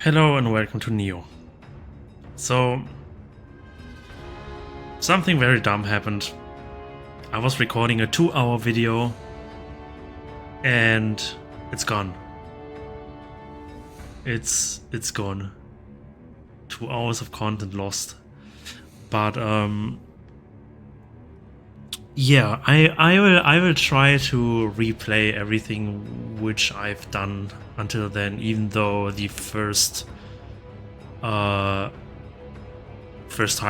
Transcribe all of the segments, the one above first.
Hello and welcome to Nioh. So, something very dumb happened. I was recording a 2-hour video and it's gone. It's gone. 2 hours of content lost. But yeah, I will try to replay everything which I've done until then, even though the first time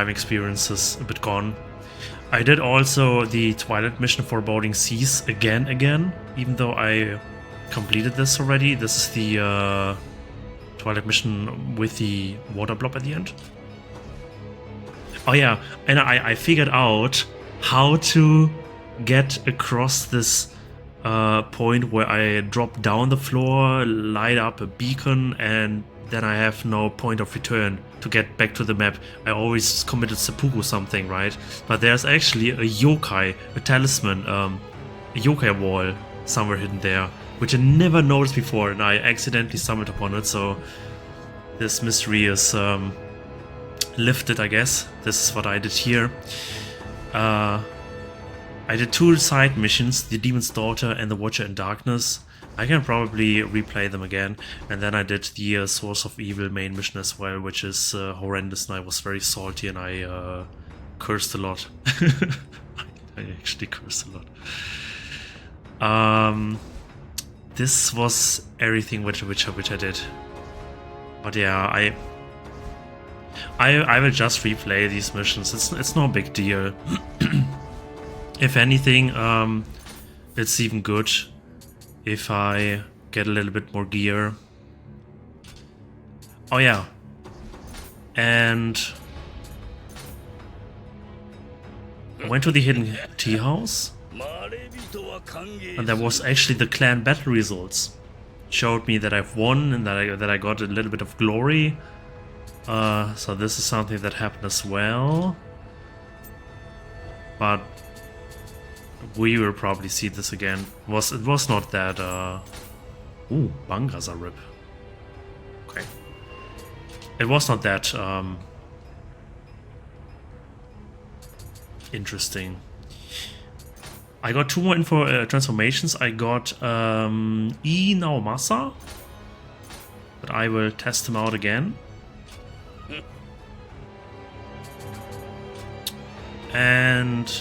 experience is a bit gone. I did also the Twilight mission for Boarding Seas again, even though I completed this already. This is the Twilight mission with the water blob at the end. Oh yeah, and I figured out how to get across this point where I drop down the floor, light up a beacon, and then I have no point of return to get back to the map. I always committed seppuku something, right? But there's actually a yokai, a talisman, a yokai wall somewhere hidden there, which I never noticed before, and I accidentally stumbled upon it, so this mystery is lifted, I guess. This is what I did here. I did 2 side missions, the Demon's Daughter and the Watcher in Darkness. I can probably replay them again. And then I did the Source of Evil main mission as well, which is horrendous, and I was very salty and I cursed a lot. I actually cursed a lot. This was everything which I did. But yeah, I will just replay these missions. It's no big deal. If anything, it's even good if I get a little bit more gear. Oh yeah, and I went to the hidden tea house, and there was actually the clan battle results. Showed me that I've won and that I got a little bit of glory. So this is something that happened as well. But we will probably see this again. It was not that ooh, Bangaza rip. Okay. It was not that interesting. I got 2 more info transformations. I got Naomasa, but I will test him out again. And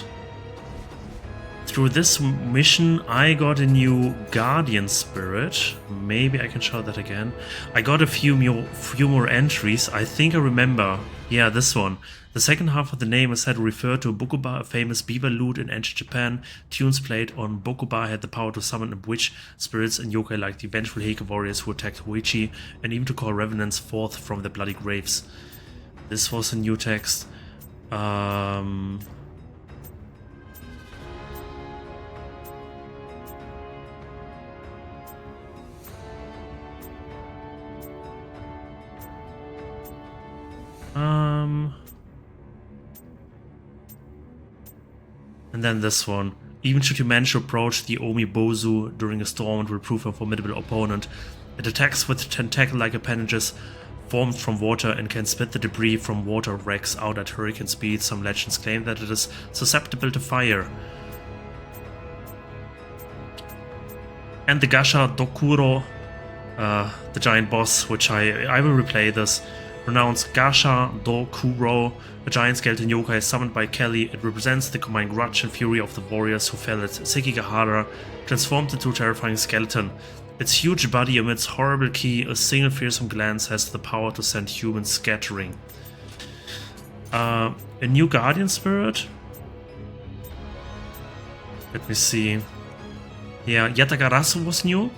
through this mission, I got a new Guardian Spirit. Maybe I can show that again. I got a few more entries. I think I remember. Yeah, this one. The second half of the name is said to refer to Bokuba, a famous beaver lute in ancient Japan. Tunes played on Bokuba had the power to summon and bewitch spirits and yokai like the vengeful Heike warriors who attacked Hoichi, and even to call revenants forth from their bloody graves. This was a new text. And then this one. Even should you manage to approach the Omi Bozu during a storm, it will prove a formidable opponent. It attacks with tentacle-like appendages formed from water and can spit the debris from water wrecks out at hurricane speed. Some legends claim that it is susceptible to fire. And the Gasha Dokuro, the giant boss, which I will replay this. Pronounced Gasha Dokuro, a giant skeleton yokai summoned by Kelly. It represents the combined grudge and fury of the warriors who fell at Sekigahara, transformed into a terrifying skeleton. Its huge body emits horrible ki. A single fearsome glance has the power to send humans scattering. A new Guardian Spirit? Let me see. Yeah, Yatagarasu was new.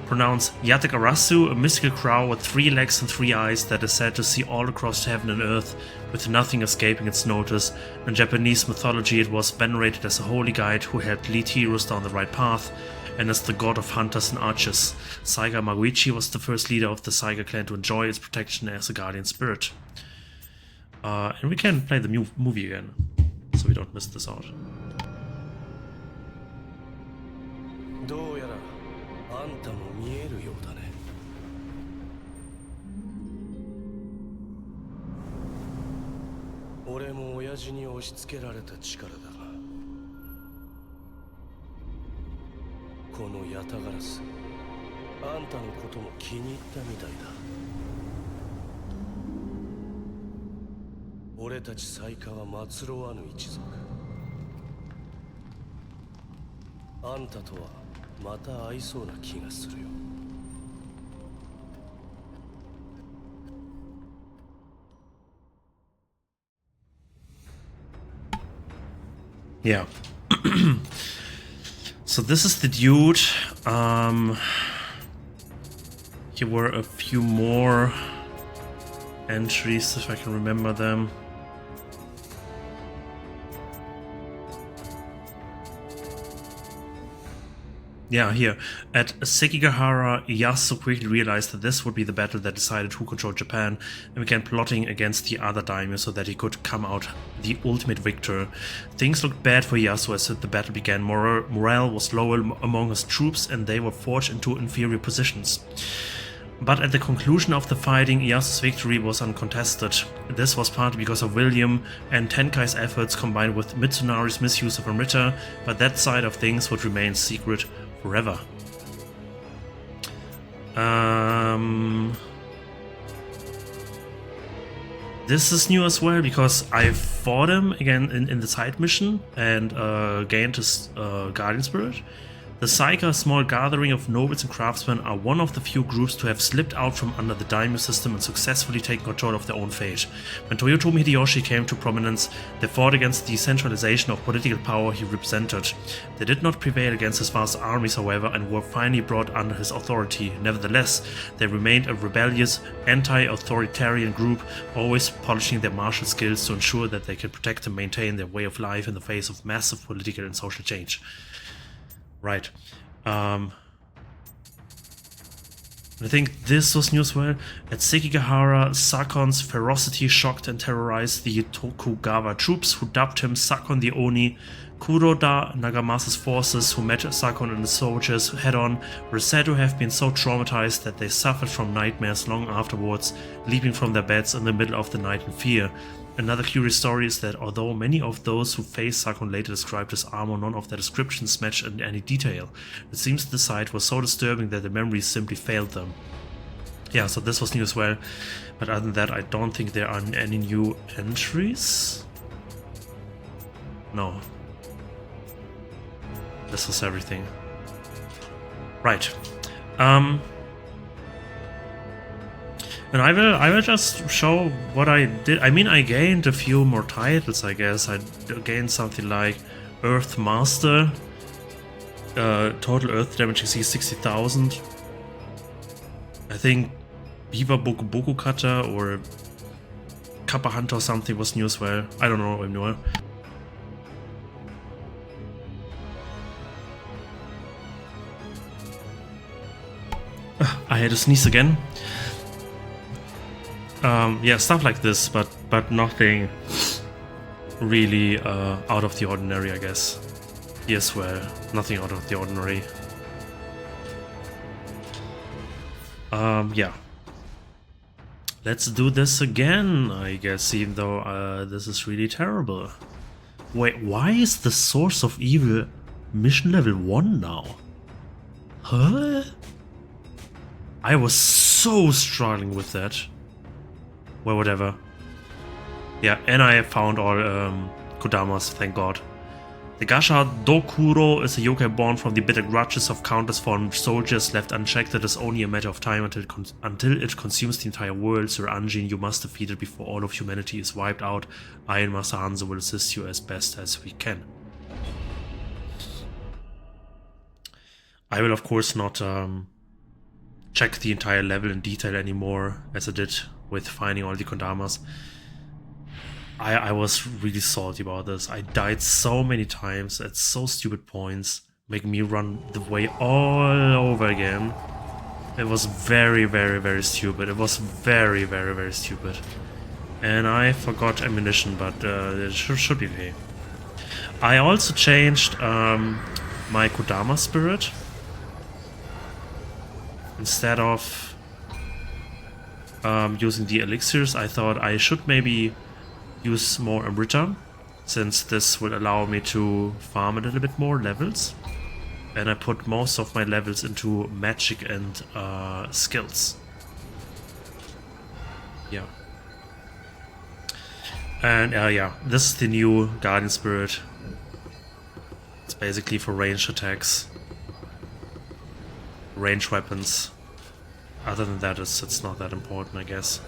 Pronounced Yatagarasu, a mystical crow with 3 legs and 3 eyes that is said to see all across heaven and earth, with nothing escaping its notice. In Japanese mythology, it was venerated as a holy guide who helped lead heroes down the right path, and as the god of hunters and archers. Saiga Maguichi was the first leader of the Saiga clan to enjoy its protection as a guardian spirit. And we can play the movie again, so we don't miss this out. どうやらあんたも見えるようだね。親父に押し付けられた力だが、このヤタガラス、あんたのことも気に入ったみたいだ。俺たち最下は末路わぬ一族。あんたとはまた会いそうな気がするよ。Yeah. So this is the dude. Here were a few more entries, if I can remember them. Yeah, here. At Sekigahara, Ieyasu quickly realized that this would be the battle that decided who controlled Japan, and began plotting against the other daimyo so that he could come out the ultimate victor. Things looked bad for Ieyasu as the battle began. Morale was low among his troops, and they were forced into inferior positions. But at the conclusion of the fighting, Ieyasu's victory was uncontested. This was partly because of William and Tenkai's efforts combined with Mitsunari's misuse of Amrita, but that side of things would remain secret forever. This is new as well because I fought him again in the side mission and gained his Guardian Spirit. The Saika, a small gathering of nobles and craftsmen, are one of the few groups to have slipped out from under the daimyo system and successfully taken control of their own fate. When Toyotomi Hideyoshi came to prominence, they fought against the centralization of political power he represented. They did not prevail against his vast armies, however, and were finally brought under his authority. Nevertheless, they remained a rebellious, anti-authoritarian group, always polishing their martial skills to ensure that they can protect and maintain their way of life in the face of massive political and social change. Right. I think this was new as well. At Sekigahara, Sakon's ferocity shocked and terrorized the Tokugawa troops, who dubbed him Sakon the Oni. Kuroda, Nagamasa's forces, who met Sakon and the soldiers head-on, were said to have been so traumatized that they suffered from nightmares long afterwards, leaping from their beds in the middle of the night in fear. Another curious story is that although many of those who faced Sakon later described his armor, none of their descriptions matched in any detail. It seems the sight was so disturbing that the memories simply failed them. Yeah, so this was new as well, but other than that I don't think there are any new entries. No. This was everything. Right. And I will just show what I did. I mean, I gained a few more titles, I guess. I gained something like Earth Master. Total Earth damage exceeds 60,000. I think Beaver Boku Cutter or Kappa Hunter or something was new as well. I don't know anymore. I had to sneeze again. Yeah, stuff like this, but nothing really out of the ordinary, I guess. Yes, well, nothing out of the ordinary. Yeah. Let's do this again, I guess, even though this is really terrible. Wait, why is the Source of Evil mission level 1 now? Huh? I was so struggling with that. Well, whatever. Yeah, and I found all Kodamas, thank god. The Gasha Dokuro is a yokai born from the bitter grudges of countless fallen soldiers left unchecked. It is only a matter of time until it consumes the entire world. Sir Anjin, you must defeat it before all of humanity is wiped out. I and Master Hanzo will assist you as best as we can. I will of course not check the entire level in detail anymore, as I did with finding all the Kondamas. I was really salty about this. I died so many times at so stupid points, making me run the way all over again. It was very, very, very stupid. It was very, very, very stupid. And I forgot ammunition, but it should be okay. I also changed my Kodama spirit. Instead of using the elixirs, I thought I should maybe use more Amrita, since this will allow me to farm a little bit more levels. And I put most of my levels into magic and skills. Yeah. And yeah, this is the new Guardian Spirit. It's basically for ranged attacks, range weapons. Other than that, it's not that important, I guess.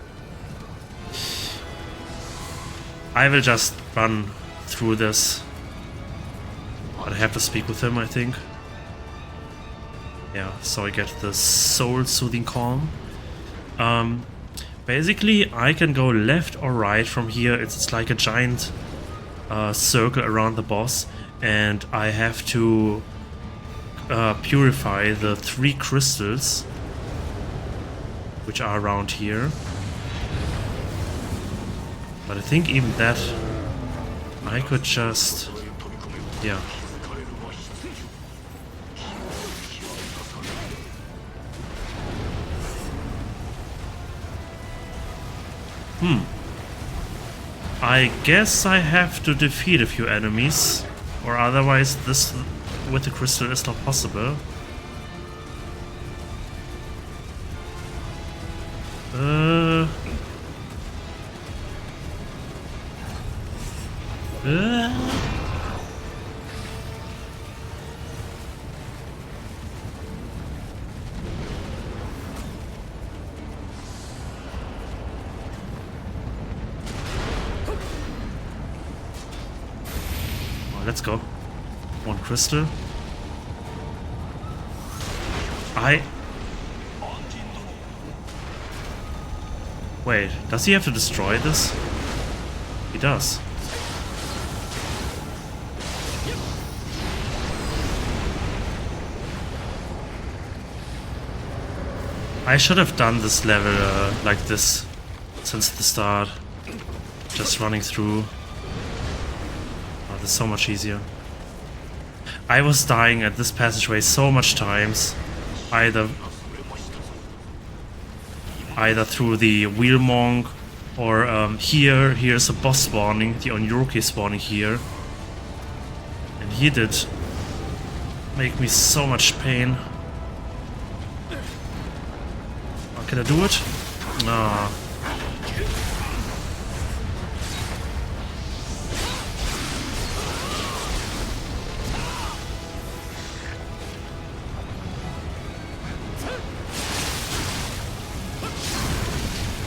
I will just run through this, but I have to speak with him, I think. Yeah, so I get the Soul Soothing Calm. Basically, I can go left or right from here. It's like a giant circle around the boss, and I have to purify the 3 crystals which are around here. But I think even that I could just... yeah. I guess I have to defeat a few enemies, or otherwise this with the crystal is not possible. Let's go. 1 crystal. Wait, does he have to destroy this? He does. I should have done this level like this since the start. Just running through. Oh, this is so much easier. I was dying at this passageway so much times. Either through the Wheel Monk or here's a boss spawning, the Onyuruki spawning here. And he did make me so much pain. Oh, can I do it? Ah.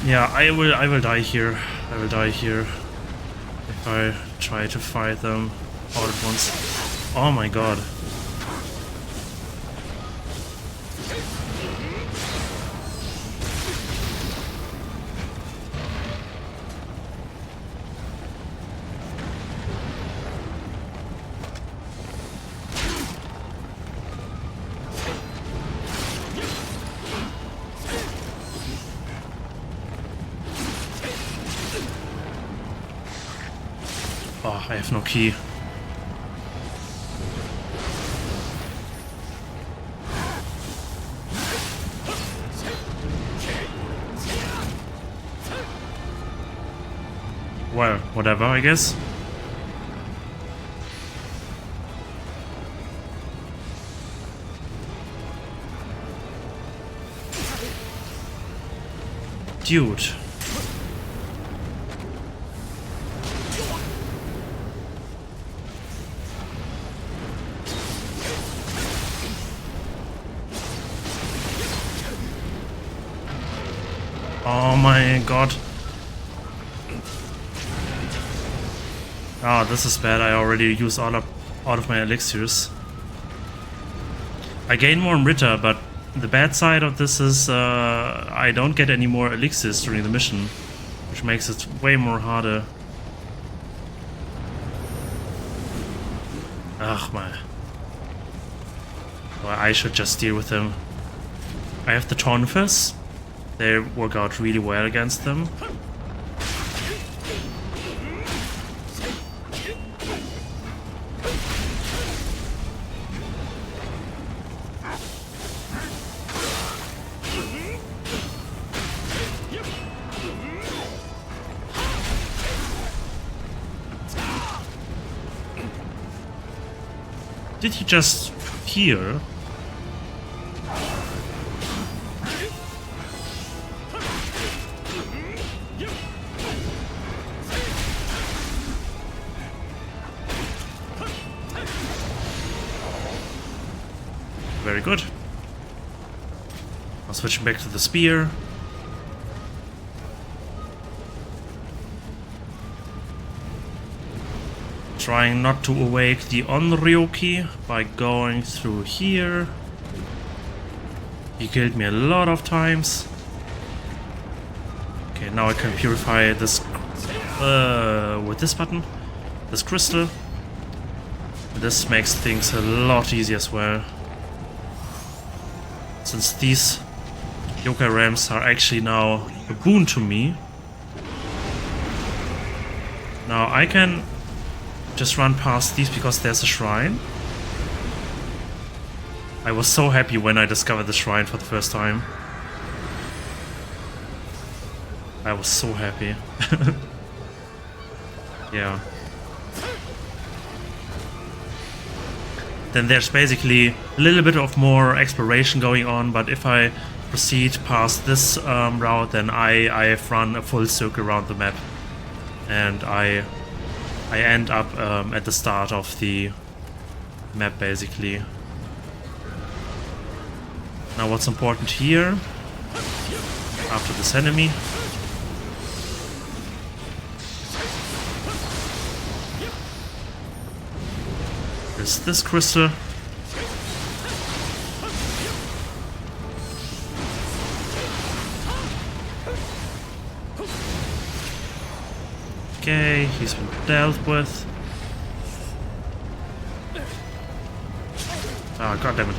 Yeah, I will die here. I will die here if I try to fight them all at once. Oh my god. Oh, I have no key. Well, whatever, I guess. Dude. Oh my god. Oh, this is bad. I already used all of my elixirs. I gain more Mritta, but the bad side of this is I don't get any more elixirs during the mission, which makes it way more harder. Ugh, man. Well, I should just deal with him. I have the Tonfas. They work out really well against them. Did he just heal? Very good. I'll switch back to the spear. Trying not to awake the Onryoki by going through here. He killed me a lot of times. Okay, now I can purify this with this button, this crystal. This makes things a lot easier as well. Since these yokai ramps are actually now a boon to me. Now I can just run past these because there's a shrine. I was so happy when I discovered the shrine for the first time. I was so happy. Yeah. Then there's basically a little bit of more exploration going on, but if I proceed past this route, then I have run a full circle around the map. And I end up at the start of the map, basically. Now what's important here, after this enemy, is this crystal. Okay, he's been dealt with. Ah, oh, goddammit.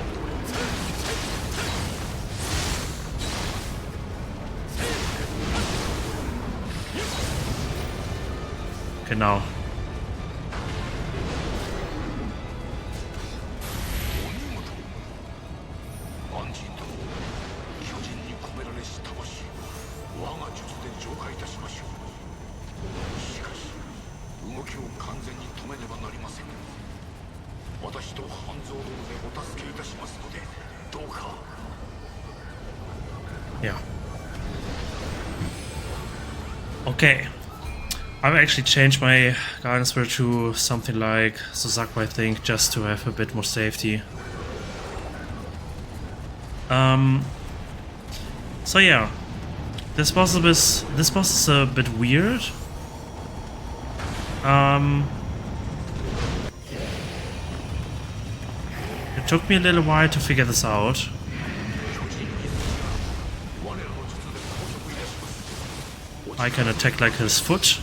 Okay, now. Yeah. Okay. I've actually changed my guidance spirit to something like Suzaku, I think, just to have a bit more safety. So yeah, this boss is a bit weird. It took me a little while to figure this out. I can attack like his foot.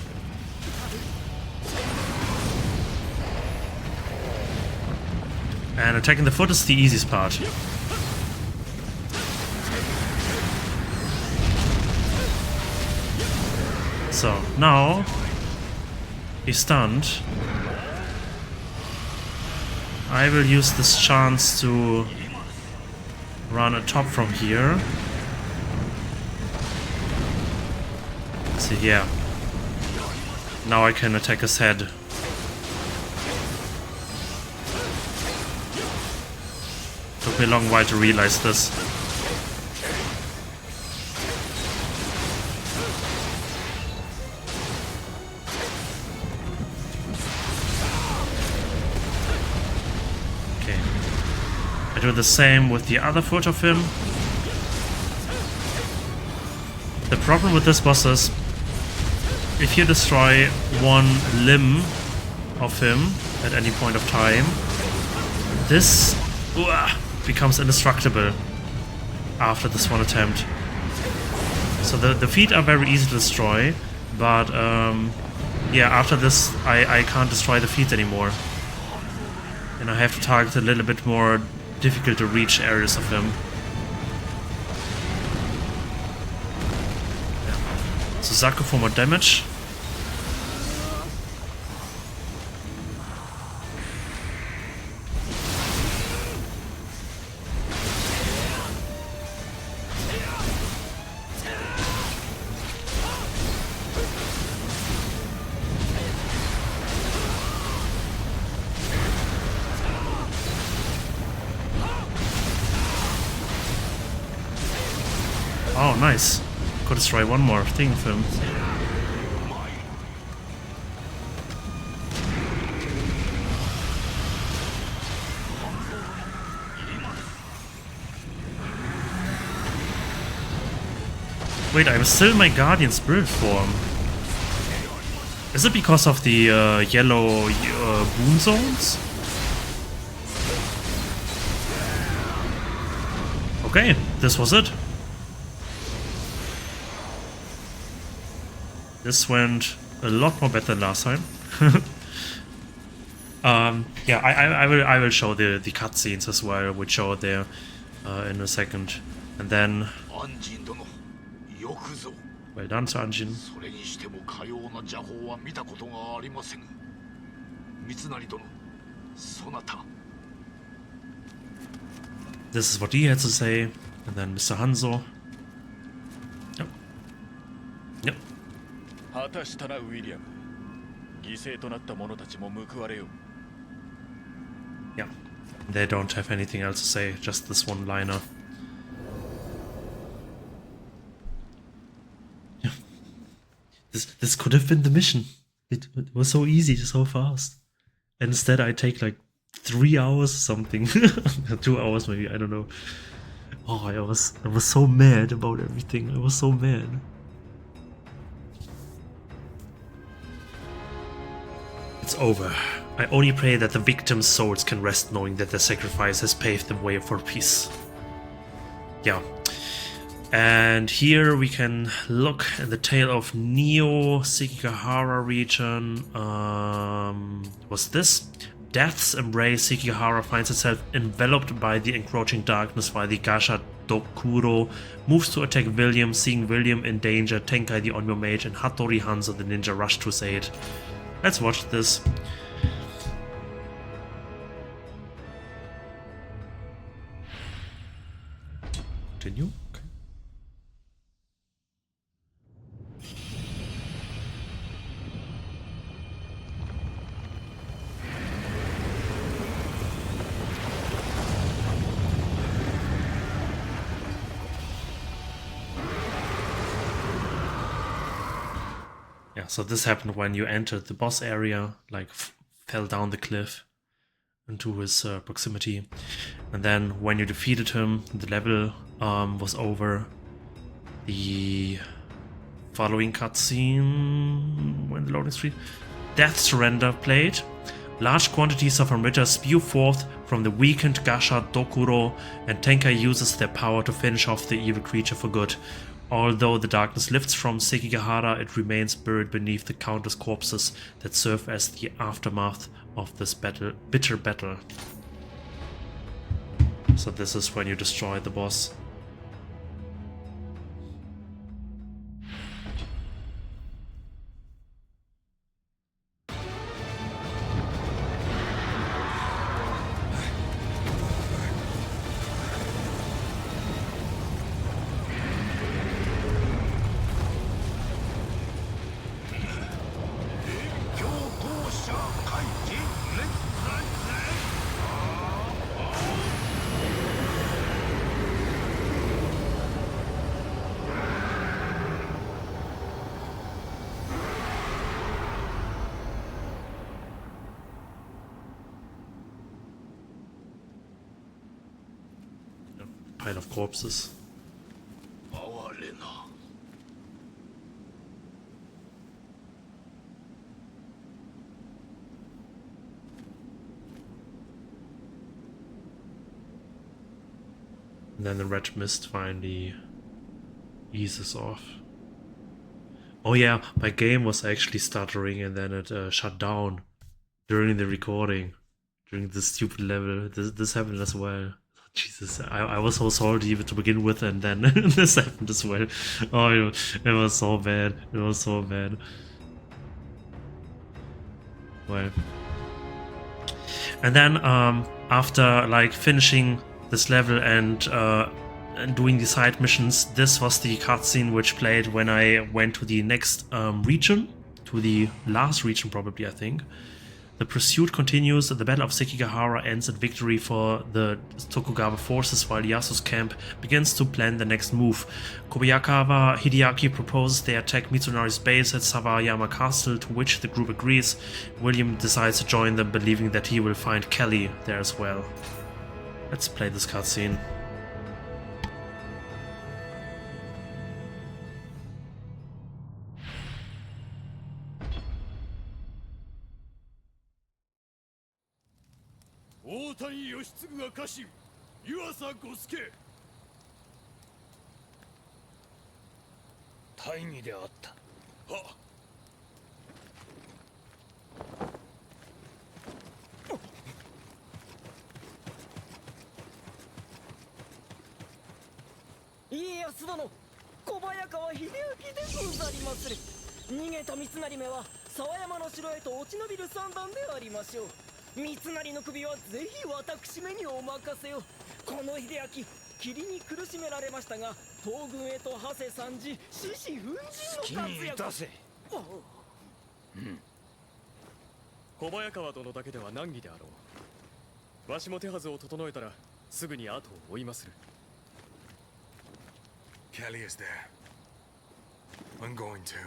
And attacking the foot is the easiest part. So, now he's stunned. I will use this chance to run atop from here. See here. Now I can attack his head. Took me a long while to realize this. Okay. I do the same with the other foot of him. The problem with this boss is, if you destroy one limb of him at any point of time, this becomes indestructible after this one attempt. So the feet are very easy to destroy, but yeah, after this I can't destroy the feet anymore. And I have to target a little bit more difficult to reach areas of him. Suzaku for more damage. Oh, nice. Could destroy one more thing with him. Wait, I'm still in my Guardian Spirit form. Is it because of the yellow boon zones? Okay, this was it. This went a lot more better than last time. Yeah, I will show the cutscenes as well, which show there in a second, and then. Well done, Sanjin. This is what he had to say, and then Mr. Hanzo. Yep. Yep. Yeah. They don't have anything else to say, just this one liner. Yeah. This could have been the mission. It was so easy, so fast. And instead I take like 3 hours or something. 2 hours maybe, I don't know. Oh, I was so mad about everything. I was so mad. It's over. I only pray that the victims' souls can rest knowing that their sacrifice has paved the way for peace. Yeah. And here we can look at the tale of Nioh, Sekigahara region. What's this? Death's embrace, Sekigahara finds itself enveloped by the encroaching darkness while the Gasha Dokuro moves to attack William. Seeing William in danger, Tenkai the Onmyo Mage and Hattori Hanzo the ninja rush to his aid. Let's watch this. Continue? Okay. Yeah, so this happened when you entered the boss area, like fell down the cliff into his proximity. And then when you defeated him, the level was over. The following cutscene, when the loading screen, Death Surrender played. Large quantities of Amrita spew forth from the weakened Gasha Dokuro, and Tenkai uses their power to finish off the evil creature for good. Although the darkness lifts from Sekigahara, it remains buried beneath the countless corpses that serve as the aftermath of this bitter battle. So this is when you destroy the boss. Pile of corpses. And then the red mist finally eases off. Oh yeah, my game was actually stuttering and then it shut down during the recording, during this stupid level. This happened as well. Jesus, I was so salty to begin with, and then this happened as well. Oh, it was so bad. It was so bad. Well. And then after like finishing this level and doing the side missions, this was the cutscene which played when I went to the next region, to the last region probably, I think. The pursuit continues. The Battle of Sekigahara ends in victory for the Tokugawa forces while Yasu's camp begins to plan the next move. Kobayakawa Hideaki proposes they attack Mitsunari's base at Sawayama Castle, to which the group agrees. William decides to join them, believing that he will find Kelly there as well. Let's play this cutscene. Kelly is there. I'm going to.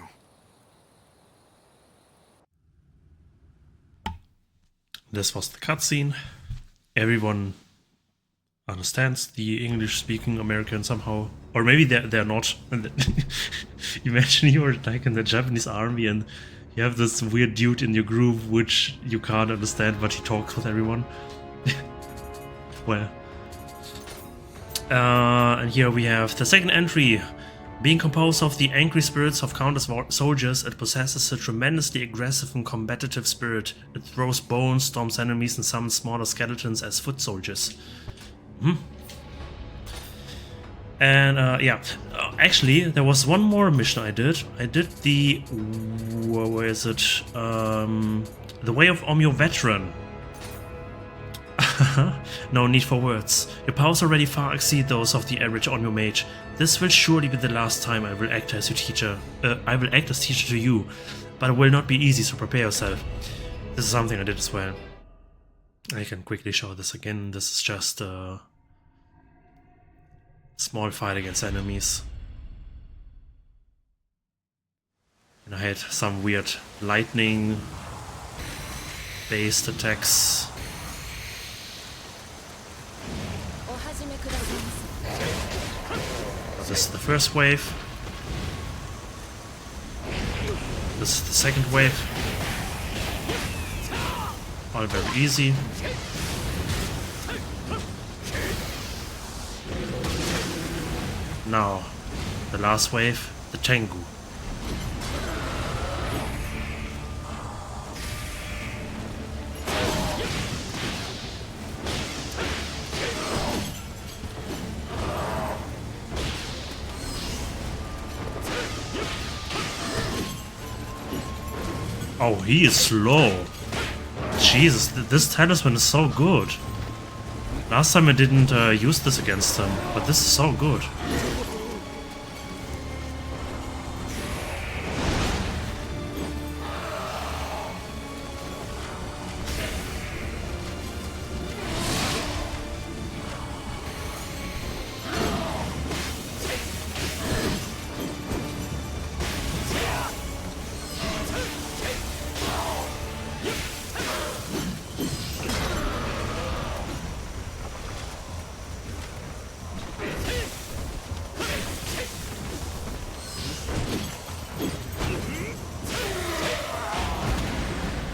This was the cutscene. Everyone understands the English-speaking American somehow, or maybe they're not. Imagine you're like in the Japanese army and you have this weird dude in your group which you can't understand, but he talks with everyone. Well, and here we have the second entry. Being composed of the angry spirits of countless soldiers, it possesses a tremendously aggressive and combative spirit. It throws bones, storms enemies, and summons smaller skeletons as foot soldiers. And yeah, actually, there was one more mission I did. I did the... where is it? The Way of Omyo Veteran. No need for words. Your powers already far exceed those of the average Onmyo mage. This will surely be the last time I will act as your teacher. I will act as teacher to you, but it will not be easy, so prepare yourself. This is something I did as well. I can quickly show this again. This is just a small fight against enemies. And I had some weird lightning-based attacks. This is the first wave. This is the second wave. All very easy. Now, the last wave, the Tengu. Oh, he is slow. Jesus, this talisman is so good. Last time I didn't use this against him, but this is so good.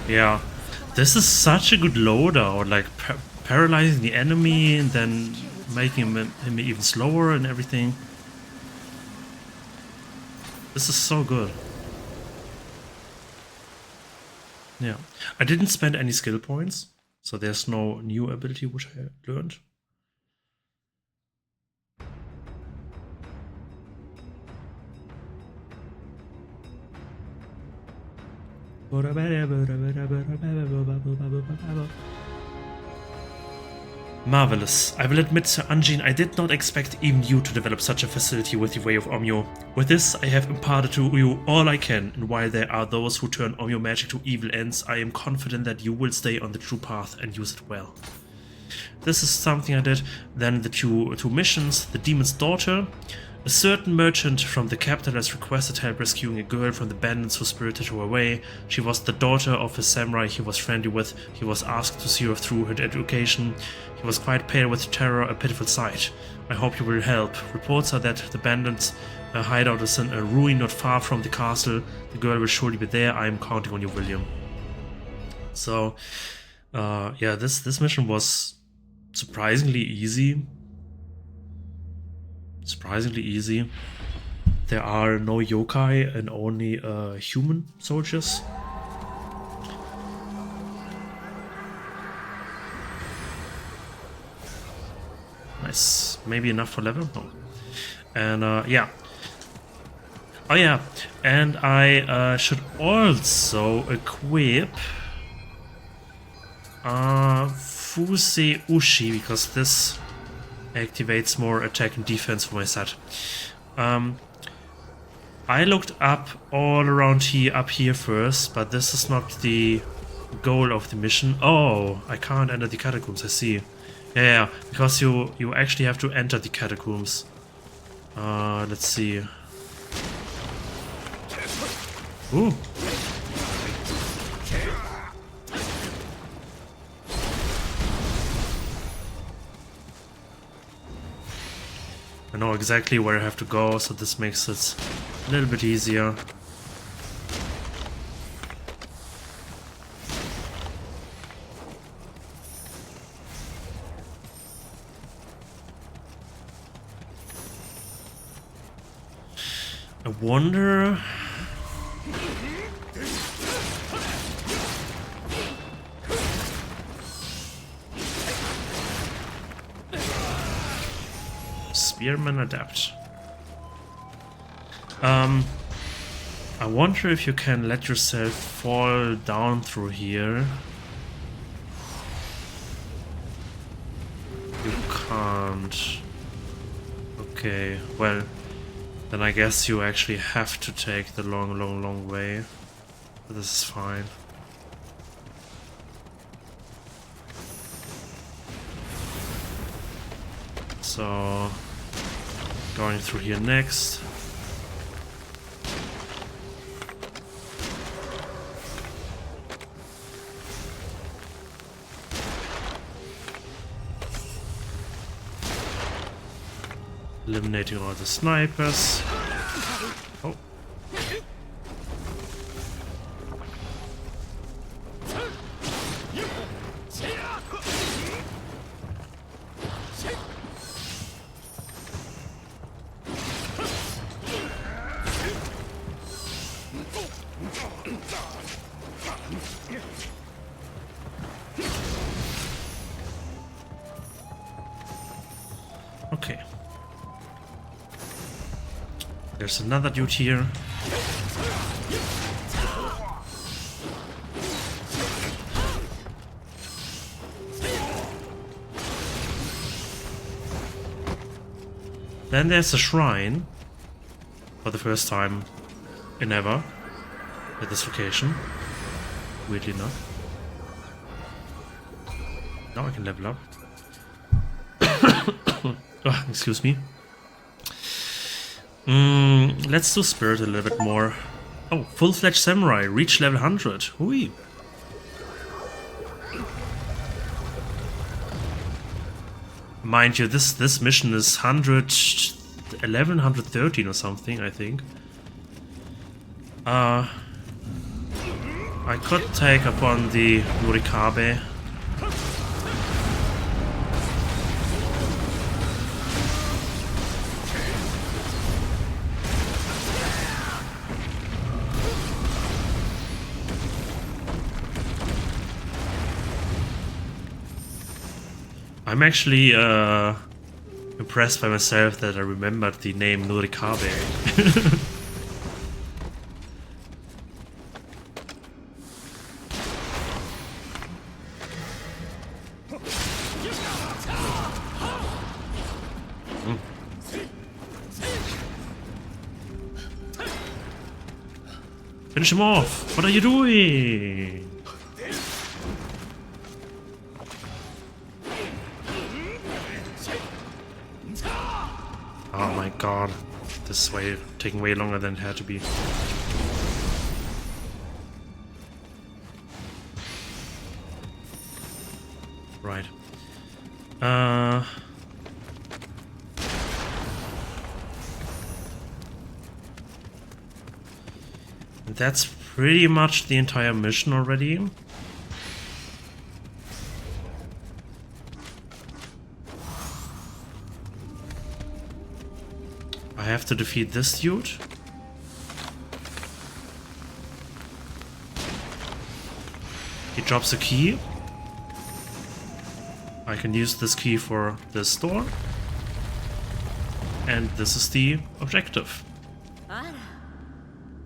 Yeah, this is such a good loadout, like paralyzing the enemy and then making him even slower and everything. This is so good. Yeah, I didn't spend any skill points, so there's no new ability which I learned. Marvelous. I will admit, Sir Anjin, I did not expect even you to develop such a facility with the Way of Omyo. With this, I have imparted to you all I can, and while there are those who turn Omyo magic to evil ends, I am confident that you will stay on the true path and use it well. This is something I did. Then the two missions, the Demon's Daughter. A certain merchant from the capital has requested help rescuing a girl from the bandits who spirited her away. She was the daughter of a samurai he was friendly with. He was asked to see her through her education. He was quite pale with terror, a pitiful sight. I hope you will help. Reports are that the bandits' hideout is in a ruin not far from the castle. The girl will surely be there. I am counting on you, William. So, yeah, this mission was surprisingly easy. There are no yokai and only human soldiers. Nice. Maybe enough for level? No. And yeah. Oh yeah. And I should also equip Fuse Ushi, because this activates more attack and defense for my set. I looked up all around here, up here first, but this is not the goal of the mission. Oh, I can't enter the catacombs, I see. Yeah, because you actually have to enter the catacombs. Let's see. Ooh. I know exactly where I have to go, so this makes it a little bit easier. I wonder... Spearman adapt. I wonder if you can let yourself fall down through here. You can't. Okay, well, then I guess you actually have to take the long way. But this is fine. So, going through here next. Eliminating all the snipers. Oh. Okay. There's another dude here. Then there's a shrine. For the first time in ever. At this location. Weirdly enough. Now I can level up. Oh, excuse me. Let's do Spirit a little bit more. Oh, full-fledged samurai, reach level 100. Hui. Mind you, this mission is 111, 113 or something, I think. I could take upon the Nurikabe. I'm actually impressed by myself that I remembered the name Nurikabe. Finish him off! What are you doing? Oh my god. This is taking way longer than it had to be. Right. That's pretty much the entire mission already. I have to defeat this dude. He drops a key. I can use this key for this door. And this is the objective.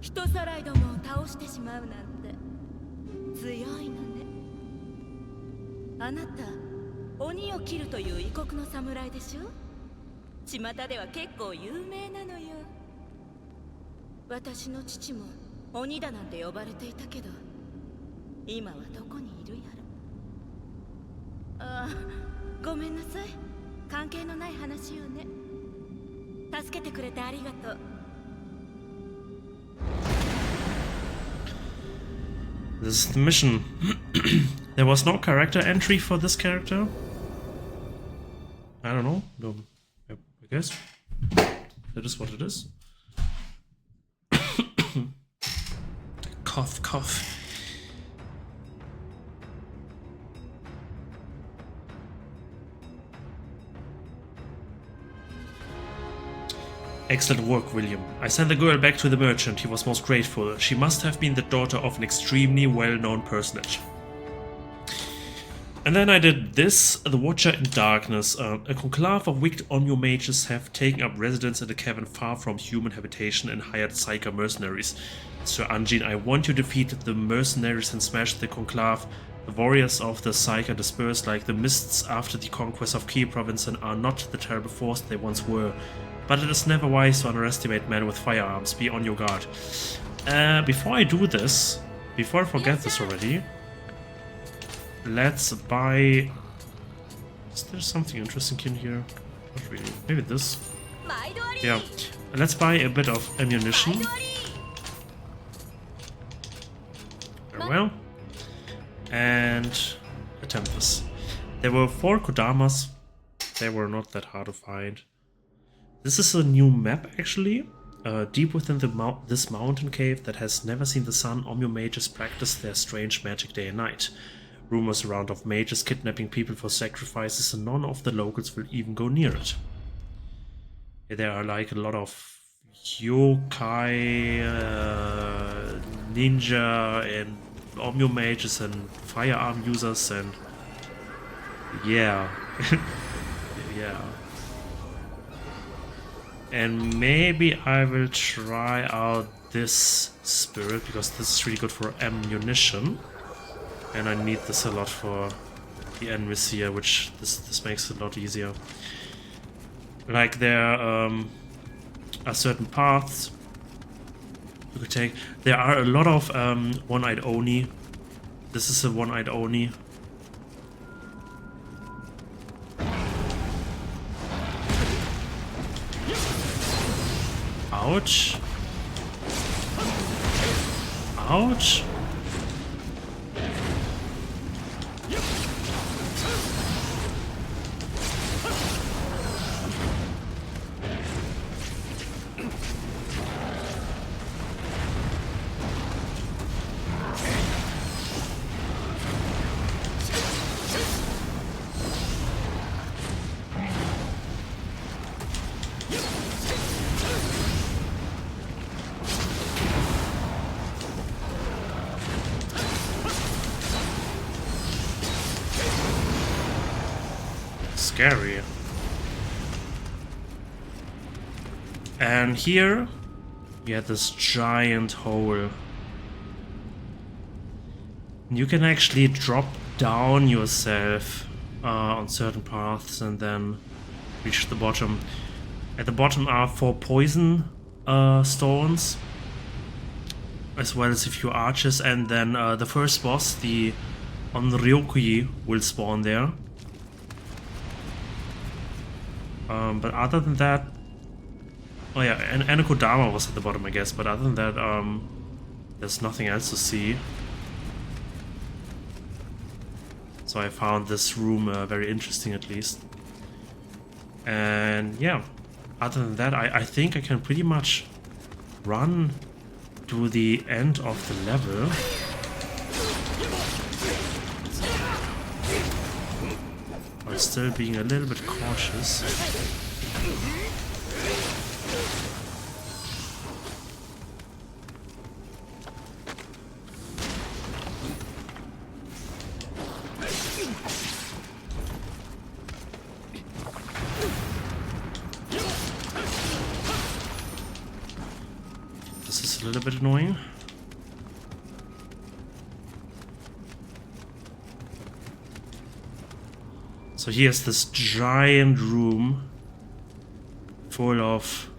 人さらいどもを倒してしまうなんて強いのね。あなた鬼を切るという異国の侍でしょ。巷では結構有名なのよ。私の父も鬼だなんて呼ばれていたけど、今はどこにいるやら。ああ、ごめんなさい。関係のない話よね。助けてくれてありがとう。This is the mission. There was no character entry for this character. I don't know. No, I guess that is what it is. Cough, cough. Excellent work, William. I sent the girl back to the merchant. He was most grateful. She must have been the daughter of an extremely well-known personage. And then I did this, The Watcher in Darkness. A conclave of wicked Onyo mages have taken up residence in a cavern far from human habitation and hired Psyker mercenaries. Sir Anjin, I want you to defeat the mercenaries and smash the conclave. The warriors of the Psyker disperse like the mists after the conquest of Key Province and are not the terrible force they once were. But it is never wise to underestimate men with firearms. Be on your guard. Before I do this, before I forget this already, let's buy... Is there something interesting in here? Not really. Maybe this. Yeah. Let's buy a bit of ammunition. Very well. And attempt this. There were 4 Kodamas. They were not that hard to find. This is a new map, actually. Deep within this mountain cave that has never seen the sun, Onyo mages practice their strange magic day and night. Rumors around of mages kidnapping people for sacrifices, and none of the locals will even go near it. There are like a lot of yokai, ninja, and Onyo mages, and firearm users, and yeah. Yeah. And maybe I will try out this spirit, because this is really good for ammunition. And I need this a lot for the enemies here, which this makes it a lot easier. Like there are certain paths you could take. There are a lot of one-eyed Oni. This is a one-eyed Oni. Ouch. Ouch. Scary. And here we had this giant hole. You can actually drop down yourself on certain paths and then reach the bottom. At the bottom are 4 poison stones. as well as a few archers, and then the first boss, the Onryokuji, will spawn there. But other than that, oh yeah, and Anakodama was at the bottom, I guess. But other than that, there's nothing else to see. So I found this room very interesting, at least. And yeah, other than that, I think I can pretty much run to the end of the level. While still being a little bit cautious. This is a little bit annoying. So here's this giant room full of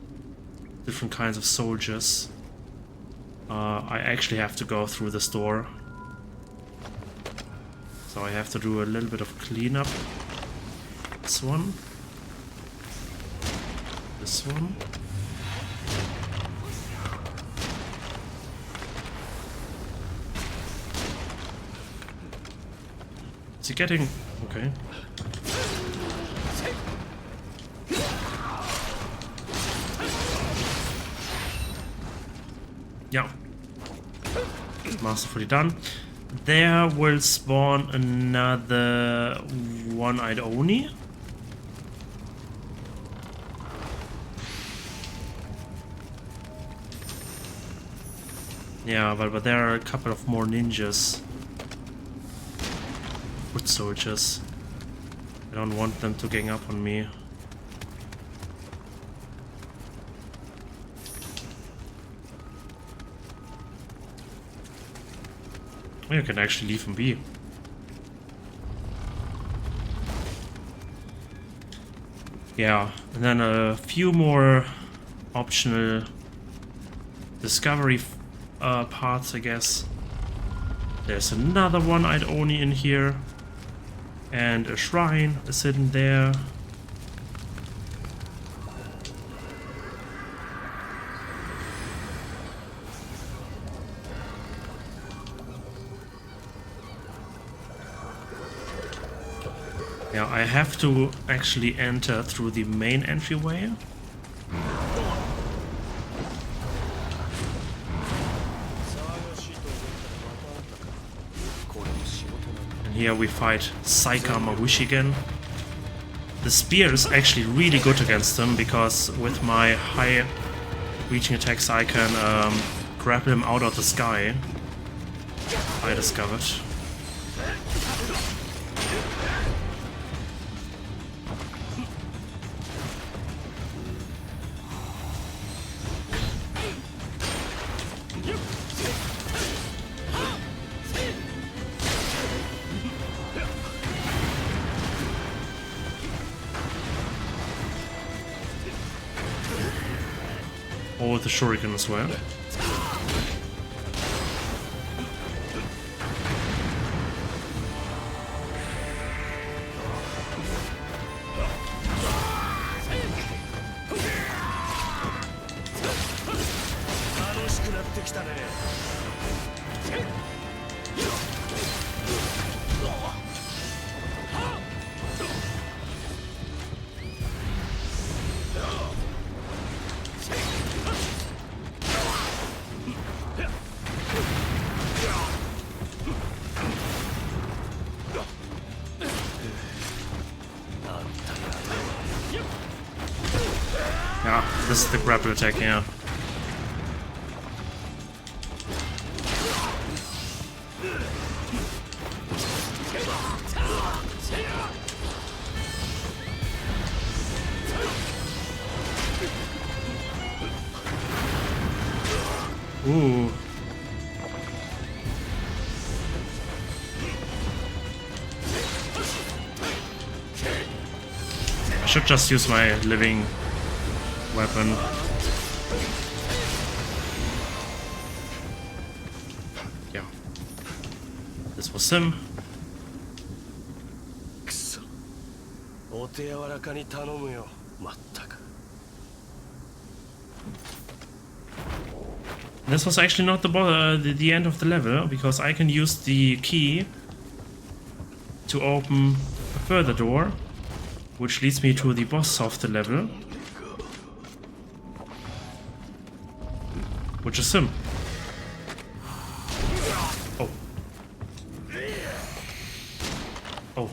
different kinds of soldiers. I actually have to go through this door. So I have to do a little bit of cleanup. This one. This one. Is he getting... okay. Yeah. Masterfully done. There will spawn another one-eyed Oni. Yeah, but there are a couple of more ninjas. Foot soldiers. I don't want them to gang up on me. You can actually leave him be. Yeah, and then a few more optional discovery parts, I guess. There's another one-eyed Oni in here. And a shrine is hidden there. Yeah, I have to actually enter through the main entryway. And here we fight Saika Mabushi again. The spear is actually really good against him, because with my high reaching attacks I can grapple him out of the sky. I discovered. Or the shuriken as well. Yeah, this is the grapple attack, yeah. Ooh. I should just use my living weapon. This was him. くそお手柔らかに頼むよまったく This was actually not the end of the level, because I can use the key to open a further door, which leads me to the boss of the level, which is him. Oh. Oh.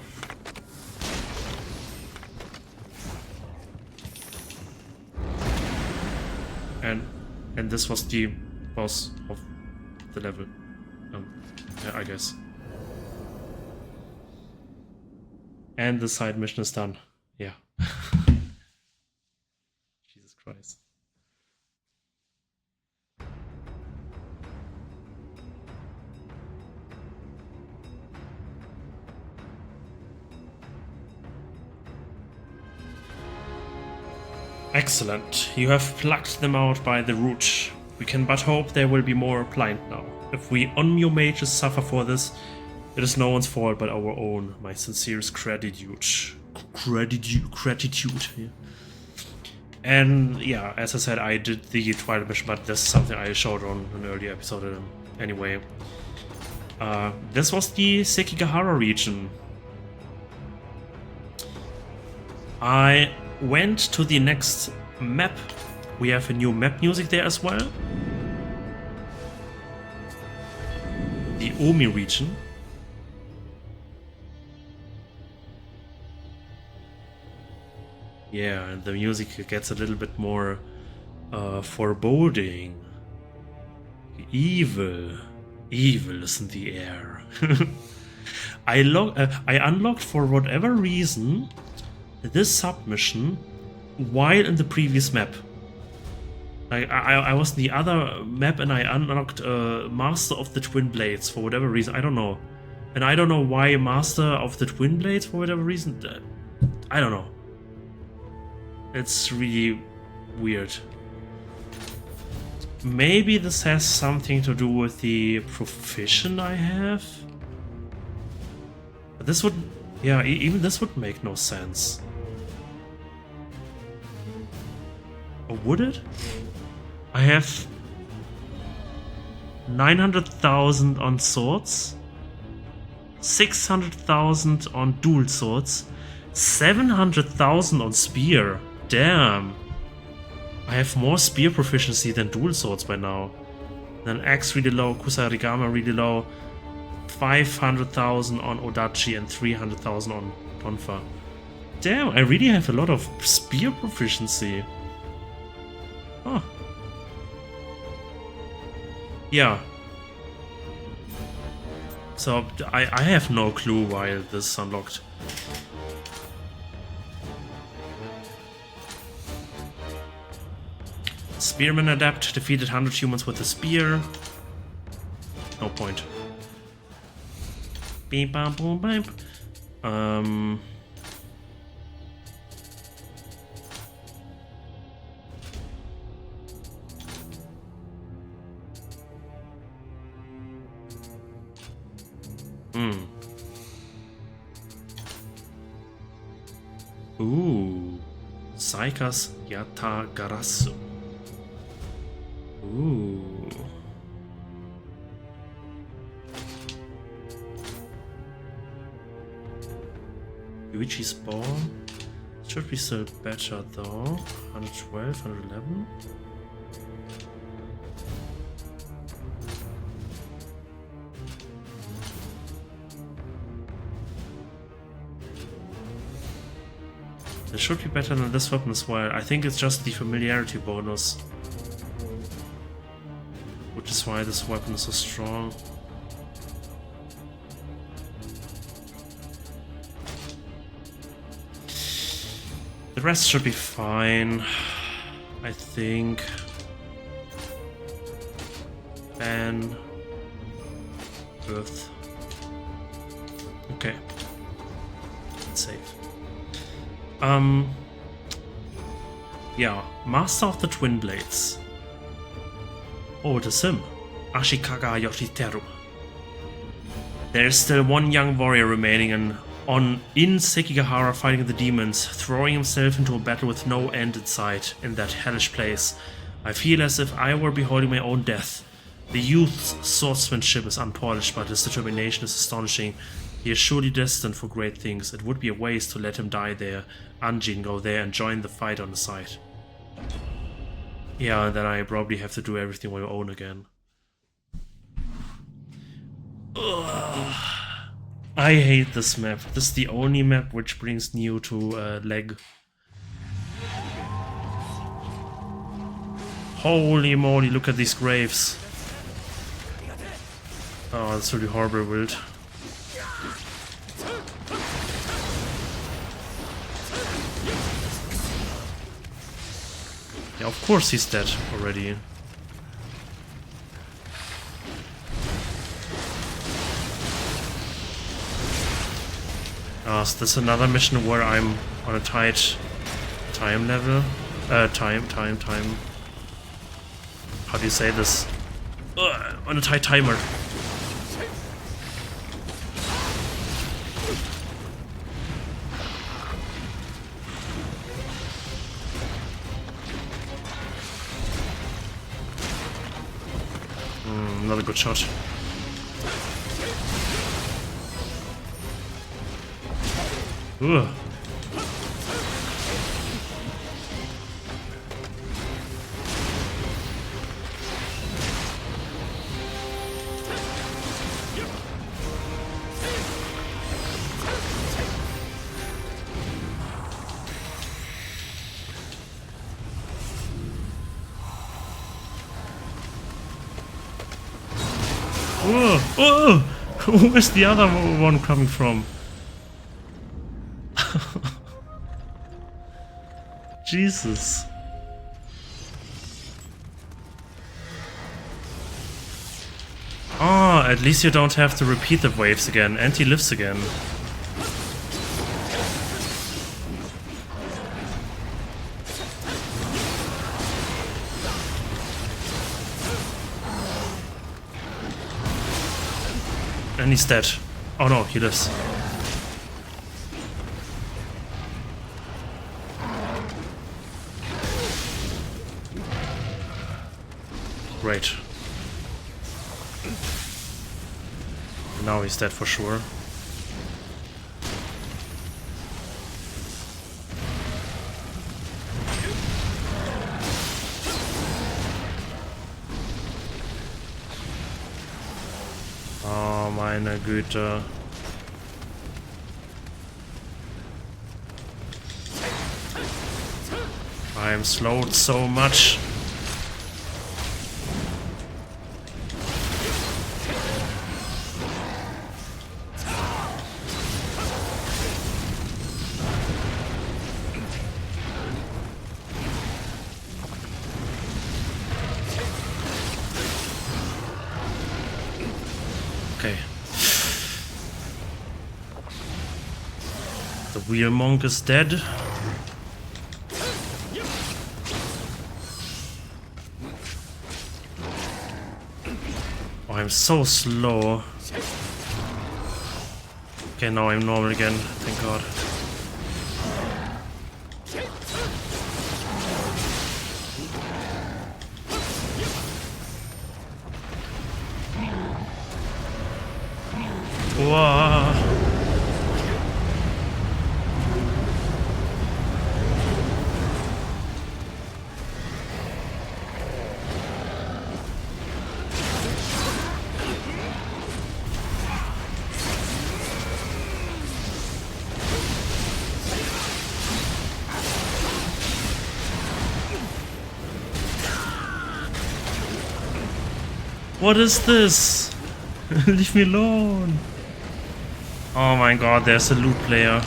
And this was the boss of the level. Yeah, I guess. And the side mission is done. Yeah. Jesus Christ. Excellent. You have plucked them out by the root. We can but hope there will be more blind now. If we Onmyo mages suffer for this, it is no one's fault but our own. My sincerest gratitude. Gratitude. Yeah. And yeah, as I said, I did the Twilight mission, but this is something I showed on an earlier episode anyway. This was the Sekigahara region. I went to the next map. We have a new map music there as well. The Omi region. Yeah, and the music gets a little bit more foreboding. Evil. Evil is in the air. I unlocked, for whatever reason, this submission while in the previous map. I was in the other map and I unlocked Master of the Twin Blades for whatever reason. I don't know. And I don't know why Master of the Twin Blades for whatever reason. I don't know. It's really weird. Maybe this has something to do with the profession I have? But this would... yeah, even this would make no sense. Or would it? I have 900,000 on swords, 600,000 on dual swords, 700,000 on spear. Damn. I have more spear proficiency than dual swords by now. Then axe really low, kusarigama really low, 500,000 on odachi and 300,000 on tonfa. Damn, I really have a lot of spear proficiency. Huh. Yeah. So, I have no clue why this is unlocked. Spearman Adept defeated 100 humans with a spear. No point. Beep bam boom bam. Ooh. Saikas Yatagarasu. Ooh. Yuichi's ball should be still better though. 112, 111. It should be better than this weapon as well. I think it's just the familiarity bonus, which is why this weapon is so strong. The rest should be fine, I think. And Earth. Okay. It's safe. Yeah, Master of the Twin Blades. Oh, it is him. Ashikaga Yoshiteru. There's still one young warrior remaining in Sekigahara fighting the demons, throwing himself into a battle with no end in sight in that hellish place. I feel as if I were beholding my own death. The youth's swordsmanship is unpolished, but his determination is astonishing. He is surely destined for great things. It would be a waste to let him die there. Anjin, go there and join the fight on the side. Yeah, and then I probably have to do everything on my own again. Ugh. I hate this map. This is the only map which brings Nioh to leg. Holy moly, look at these graves. Oh, that's really horrible build. Yeah, of course he's dead already. So this is another mission where I'm on a tight time level. Time. How do you say this? On a tight timer. Not a good shot. Ugh. Oh! Where's the other one coming from? Jesus. Oh, at least you don't have to repeat the waves again, and he lives again. And he's dead. Oh no, he lives. Great. Now he's dead for sure. Oh, meine Güte. I am slowed so much. Okay. The wheel monk is dead. Oh, I'm so slow. Okay, now I'm normal again, thank god. Wow. What is this? Leave me alone. Oh my god, there's a loot player.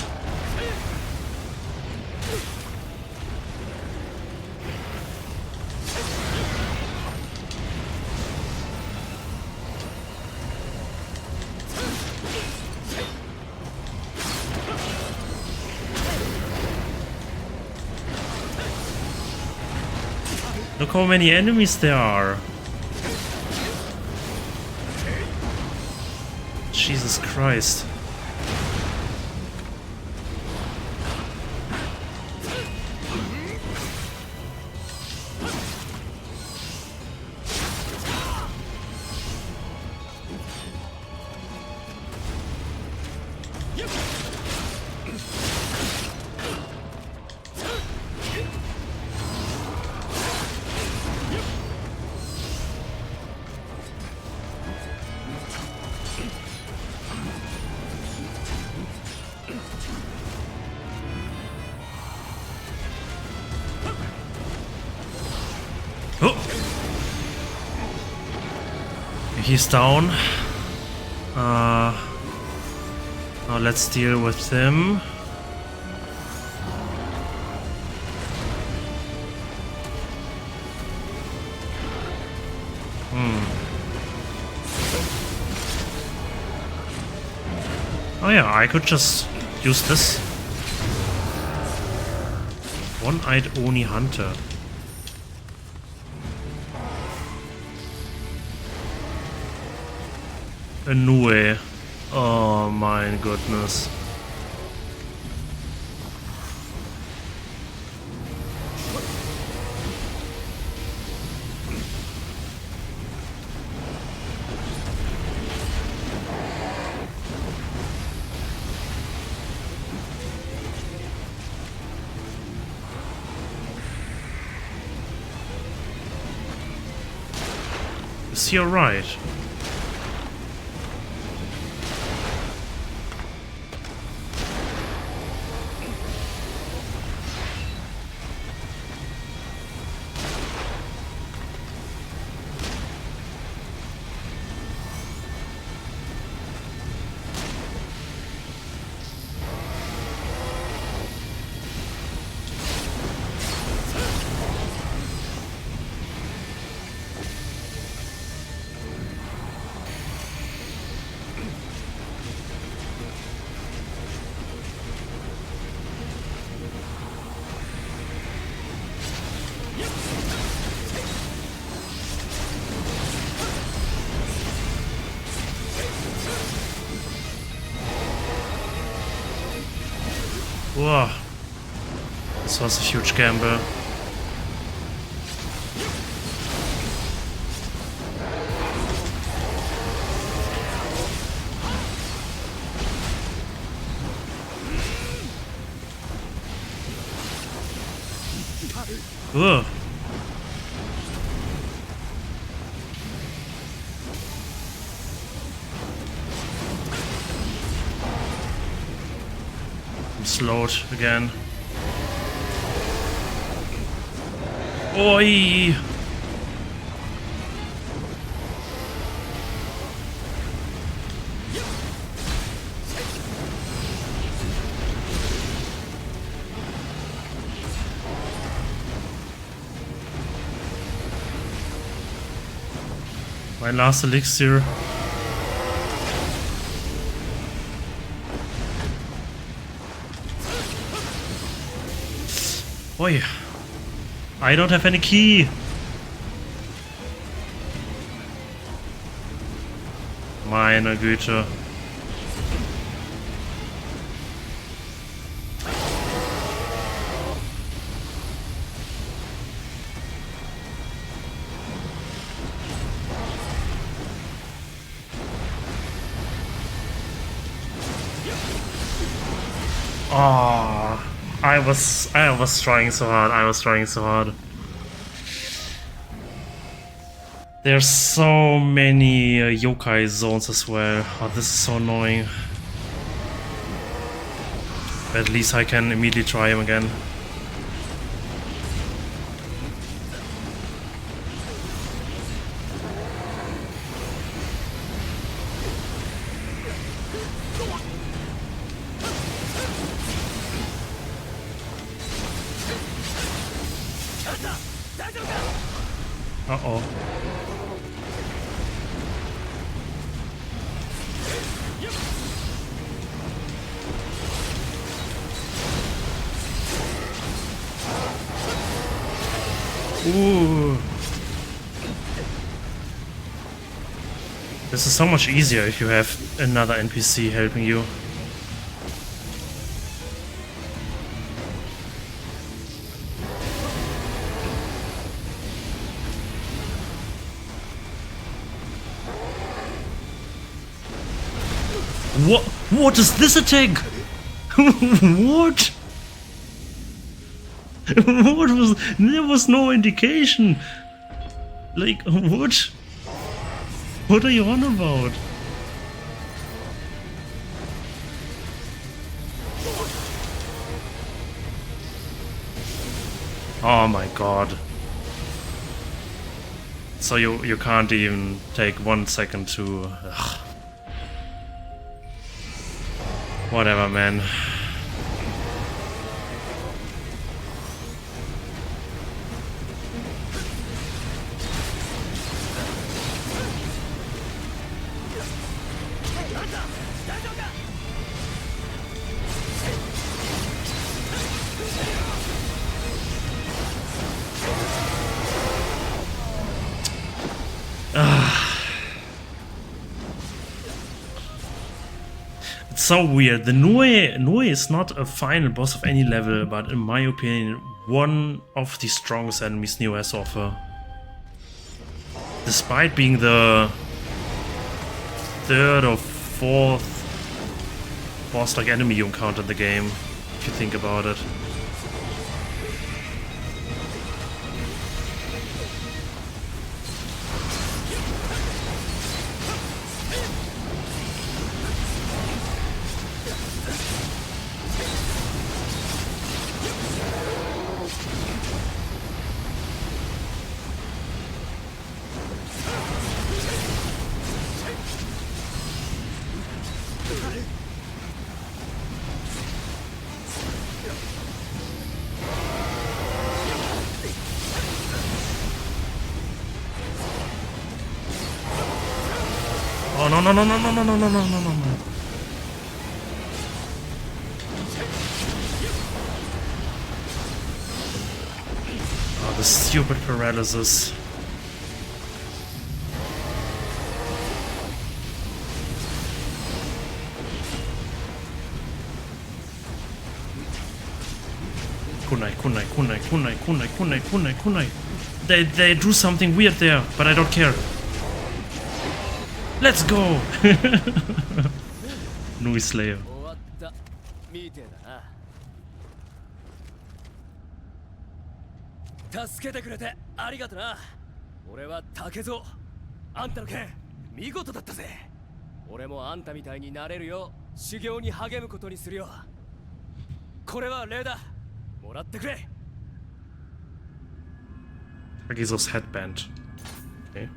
Look how many enemies there are. Jesus Christ. Oh! He's down. Now let's deal with him. Oh yeah, I could just use this. One-eyed Oni Hunter. A Nioh. Oh my goodness. Is he alright? Whoa. This was a huge gamble. Ugh. I'm slowed again. Oi! My last elixir. Oi! I don't have any key! Meine Güte. Oh, I was trying so hard. There's so many yokai zones as well. Oh, this is so annoying. But at least I can immediately try him again. Uh-oh. Ooh. This is so much easier if you have another NPC helping you. What? What is this attack? What? What was? There was no indication. Like what? What are you on about? Oh my god. So you can't even take 1 second to... Ugh. Whatever, man. It's so weird. The Nioh is not a final boss of any level, but in my opinion, one of the strongest enemies Nioh has to offer. Despite being the third or fourth boss-like enemy you encounter in the game, if you think about it. Oh no no no no no no no no no no no no. Oh, the stupid paralysis. Kunai, kunai, kunai, kunai, kunai, kunai, kunai, kunai. They drew something weird there, but I don't care. Let's go! Nui Slayer. 終わったみてえだな。助けてくれてありがとな。俺は竹蔵。あんたの剣見事だったぜ。俺もあんたみたいになれるよう修行に励むことにするよ。これは礼だ。もらってくれ。Agiso's headband. Okay.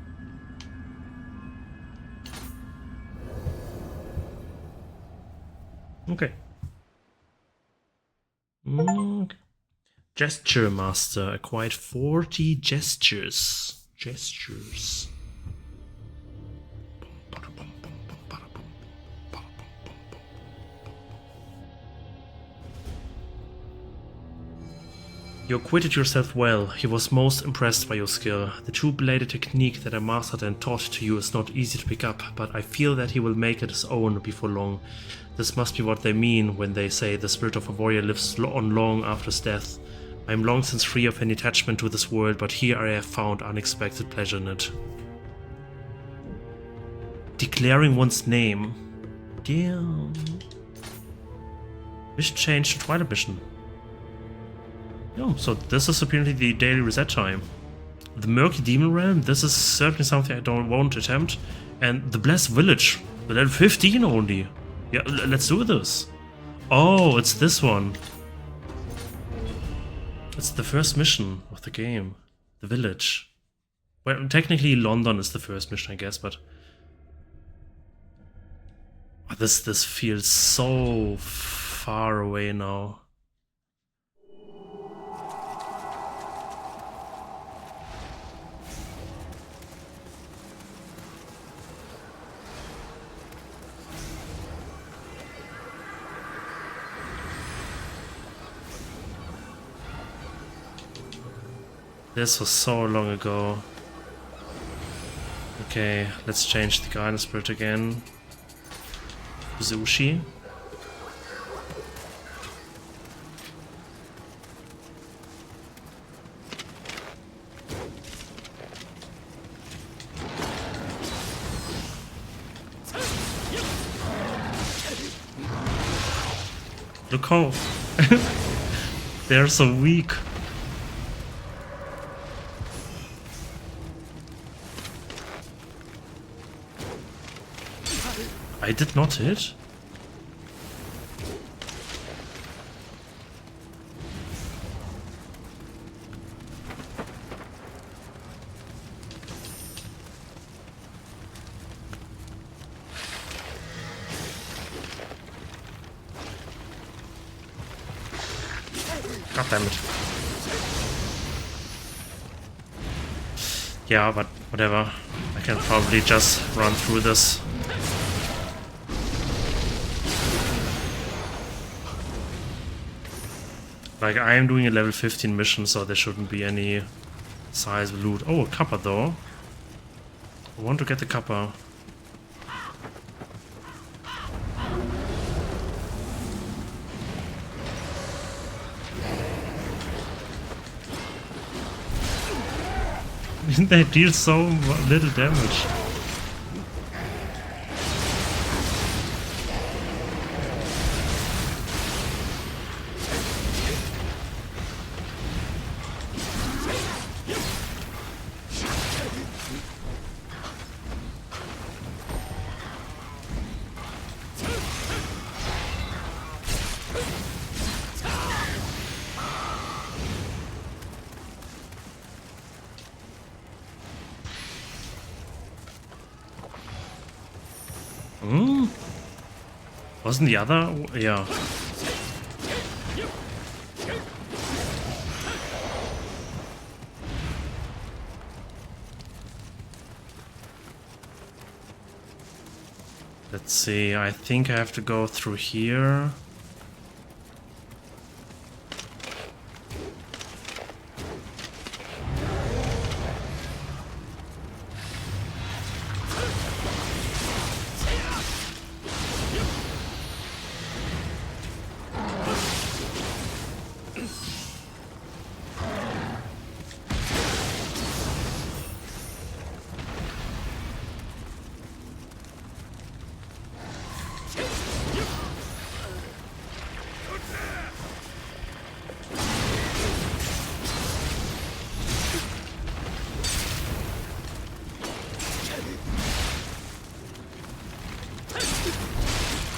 Okay. Gesture Master acquired 40 gestures. Gestures. You acquitted yourself well. He was most impressed by your skill. The two-bladed technique that I mastered and taught to you is not easy to pick up, but I feel that he will make it his own before long. This must be what they mean when they say the spirit of a warrior lives on long after his death. I am long since free of any attachment to this world, but here I have found unexpected pleasure in it. Declaring one's name. Damn. Mission change to Twilight Mission. Oh, so this is apparently the daily reset time. The Murky Demon Realm, this is certainly something I won't attempt. And the Blessed Village, level 15 only. Yeah, let's do this. Oh, it's this one. It's the first mission of the game. The village. Well, technically London is the first mission, I guess, but... Oh, this feels so far away now. This was so long ago. Okay, let's change the guidance spirit again. Zushi. Look how they're so weak. I did not hit. God damn it. Yeah, but whatever. I can probably just run through this. Like, I am doing a level 15 mission, so there shouldn't be any sizable loot. Oh, a copper though. I want to get the copper. They deal so little damage. Wasn't the other? Yeah. Let's see, I think I have to go through here.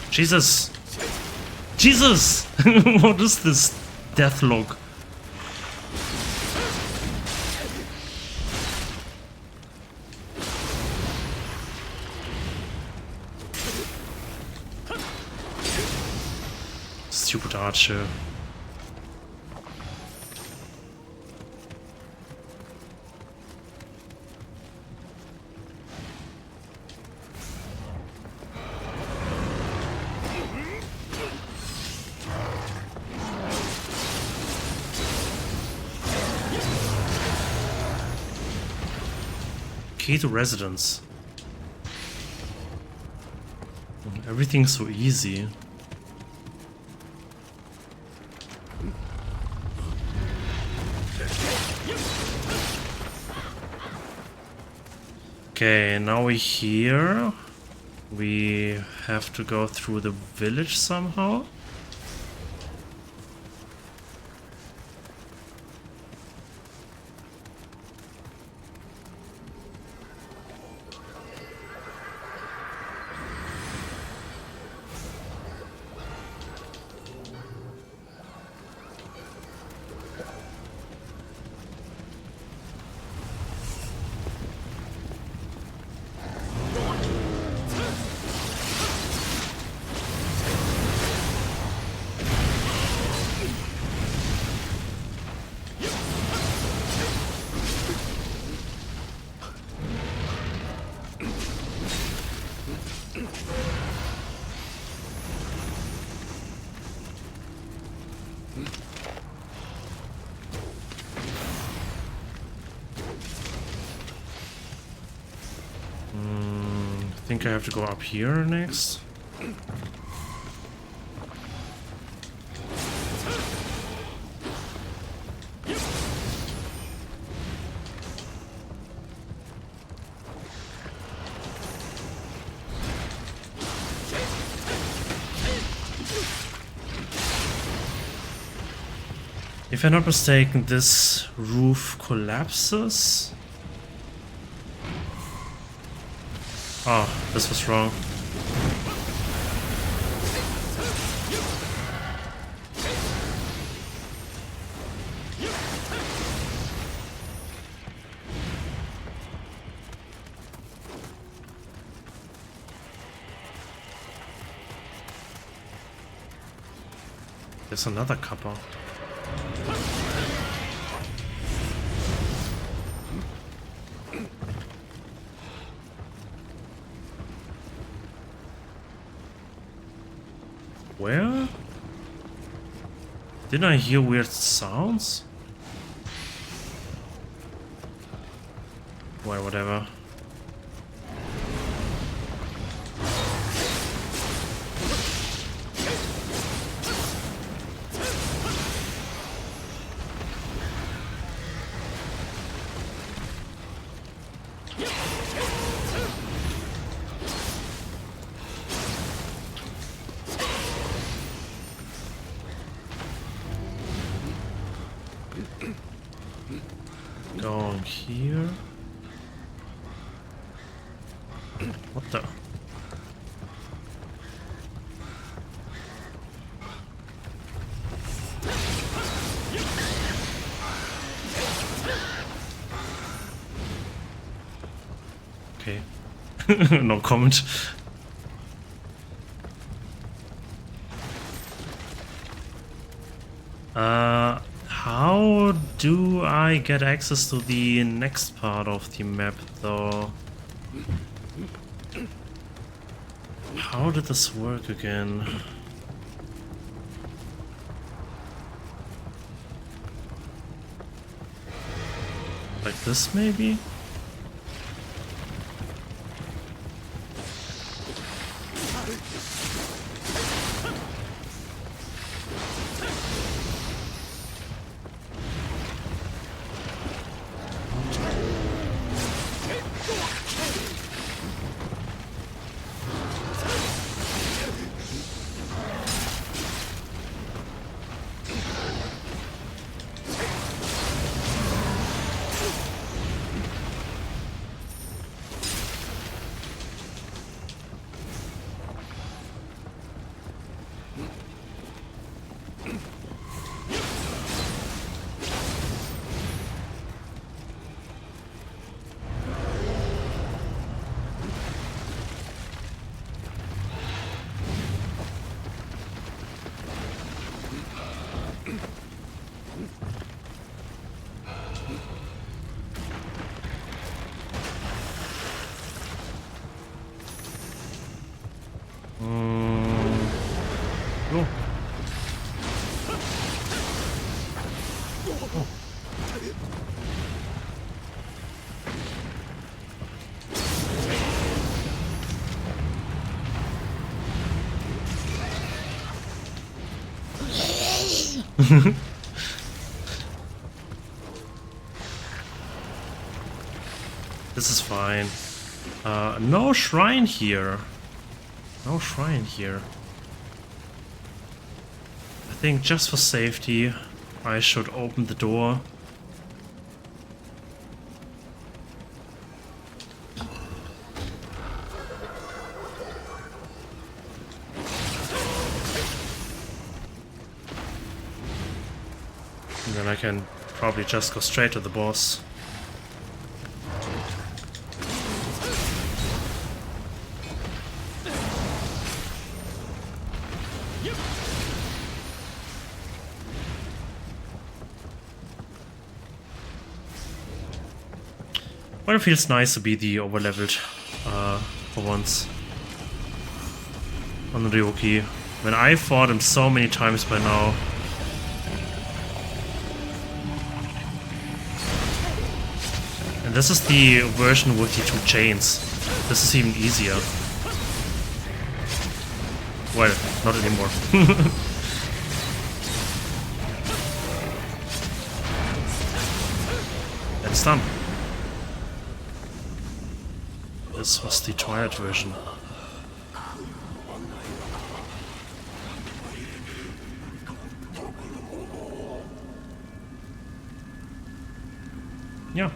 Jesus! Jesus! What is this death log? Stupid archer. Key to residence. Everything's so easy. Okay, now we're here. We have to go through the village somehow. think I have to go up here next. If I'm not mistaken, this roof collapses. Oh, this was wrong. There's another copper. Where? Didn't I hear weird sounds? Well, whatever. Going here. What the? Okay. No comment. How do I get access to the next part of the map, though? How did this work again? Like this, maybe? Oh. This is fine. No shrine here. No shrine here. I think just for safety, I should open the door. And then I can probably just go straight to the boss. Well, it feels nice to be the overleveled for once on Ryoki. When I fought him so many times by now. And this is the version with the 2 chains. This is even easier. Well, not anymore. That's done. This was the Twilight version. Yeah.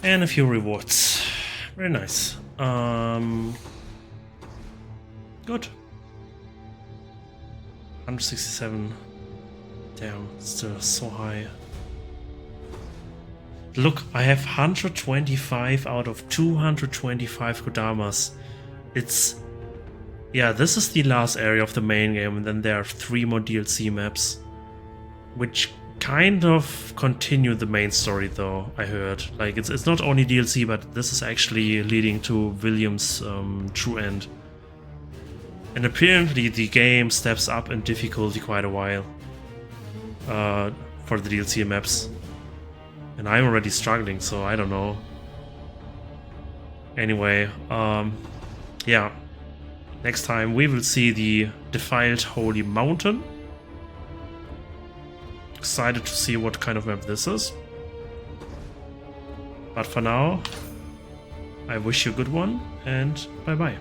And a few rewards. Very nice. Good. 167. Damn, still so high. Look, I have 125 out of 225 Kodamas. It's... yeah, this is the last area of the main game, and then there are 3 more DLC maps. Which kind of continue the main story though, I heard. Like, it's not only DLC, but this is actually leading to William's true end. And apparently the game steps up in difficulty quite a while for the DLC maps. And I'm already struggling, so I don't know. Anyway, yeah. Next time we will see the Defiled Holy Mountain. Excited to see what kind of map this is. But for now, I wish you a good one, and bye bye.